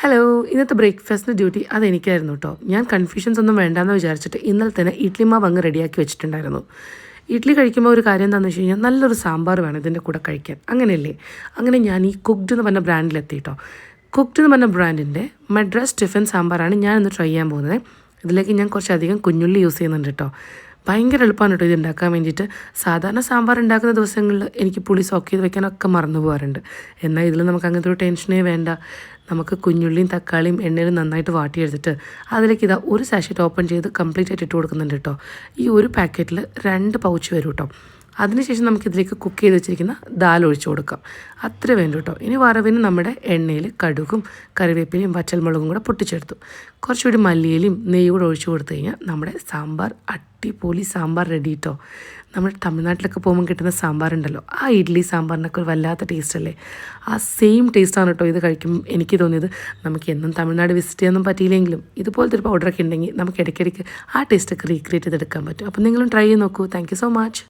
Hello, ഇന്നത്തെ ബ്രേക്ക്ഫാസ്റ്റിൻ്റെ duty അതെനിക്കായിരുന്നു കേട്ടോ. ഞാൻ കൺഫ്യൂഷൻസ് ഒന്നും വേണ്ടാന്ന് വിചാരിച്ചിട്ട് ഇന്നലെ തന്നെ ഇഡ്ലി മാവ് അങ്ങ് റെഡിയാക്കി വെച്ചിട്ടുണ്ടായിരുന്നു. ഇഡ്ലി കഴിക്കുമ്പോൾ ഒരു കാര്യം എന്താണെന്ന് വെച്ച് കഴിഞ്ഞാൽ നല്ലൊരു സാമ്പാർ വേണം ഇതിൻ്റെ കൂടെ കഴിക്കാൻ. അങ്ങനെയല്ലേ? അങ്ങനെ ഞാൻ ഈ കുക്ക്ഡ് എന്ന് പറഞ്ഞ ബ്രാൻഡിലെത്തി കേട്ടോ. കുക്ക്ഡ് എന്ന് പറഞ്ഞ ബ്രാൻഡിൻ്റെ മദ്രാസ് ടിഫിൻ സാമ്പാറാണ് ഞാൻ ഇന്ന് ട്രൈ ചെയ്യാൻ പോകുന്നത്. ഇതിലേക്ക് ഞാൻ കുറച്ചധികം കുഞ്ഞുള്ളി യൂസ് ചെയ്യുന്നുണ്ട് കേട്ടോ. ഭയങ്കര എളുപ്പമാണ് കേട്ടോ ഇത് ഉണ്ടാക്കാൻ വേണ്ടിയിട്ട്. സാധാരണ സാമ്പാർ ഉണ്ടാക്കുന്ന ദിവസങ്ങളിൽ എനിക്ക് പുളി സോക്ക് ചെയ്ത് വെക്കാനൊക്കെ മറന്നു പോകാറുണ്ട്. എന്നാൽ ഇതിൽ നമുക്ക് അങ്ങനത്തെ ഒരു ടെൻഷനേ വേണ്ട. നമുക്ക് കുഞ്ഞുള്ളിയും തക്കാളിയും എണ്ണയിൽ നന്നായിട്ട് വാട്ടിയെടുത്തിട്ട് അതിലേക്ക് ഇതാ ഒരു സാഷറ്റ് ഓപ്പൺ ചെയ്ത് കംപ്ലീറ്റ് ആയിട്ട് ഇട്ട് കൊടുക്കുന്നുണ്ട് കേട്ടോ. ഈ ഒരു പാക്കറ്റിൽ 2 പൗച്ച് വരും കേട്ടോ. അതിനുശേഷം നമുക്കിതിലേക്ക് കുക്ക് ചെയ്ത് വെച്ചിരിക്കുന്ന ദാൽ ഒഴിച്ചു കൊടുക്കാം. അത്ര വേണ്ട കേട്ടോ. ഇനി വറവിന് നമ്മുടെ എണ്ണയിൽ കടുകും കറിവേപ്പിലയും വറ്റൽമുളകും കൂടെ പൊട്ടിച്ചെടുത്തു. കുറച്ചുകൂടി മല്ലിയിലും നെയ്യ് കൂടെ ഒഴിച്ചു കൊടുത്തു കഴിഞ്ഞാൽ നമ്മുടെ സാമ്പാർ അടിപൊളി സാമ്പാർ റെഡി കേട്ടോ. നമ്മൾ തമിഴ്നാട്ടിലൊക്കെ പോകുമ്പോൾ കിട്ടുന്ന സാമ്പാറുണ്ടല്ലോ, ആ ഇഡ്ഡലി സാമ്പാറിനൊക്കെ ഒരു വല്ലാത്ത ടേസ്റ്റ് അല്ലേ? ആ സെയിം ടേസ്റ്റാണ് കേട്ടോ ഇത് കഴിക്കുമ്പോൾ എനിക്ക് തോന്നിയത്. നമുക്ക് എന്നും തമിഴ്നാട് വിസിറ്റ് ചെയ്യാനൊന്നും പറ്റിയില്ലെങ്കിലും ഇതുപോലത്തെ ഒരു പൗഡറൊക്കെ ഉണ്ടെങ്കിൽ നമുക്ക് ഇടയ്ക്കിടയ്ക്ക് ആ ടേസ്റ്റൊക്കെ റീക്രിയേറ്റ് ചെയ്തെടുക്കാൻ പറ്റും. അപ്പോൾ നിങ്ങളും ട്രൈ ചെയ്ത് നോക്കൂ. Thank you so much.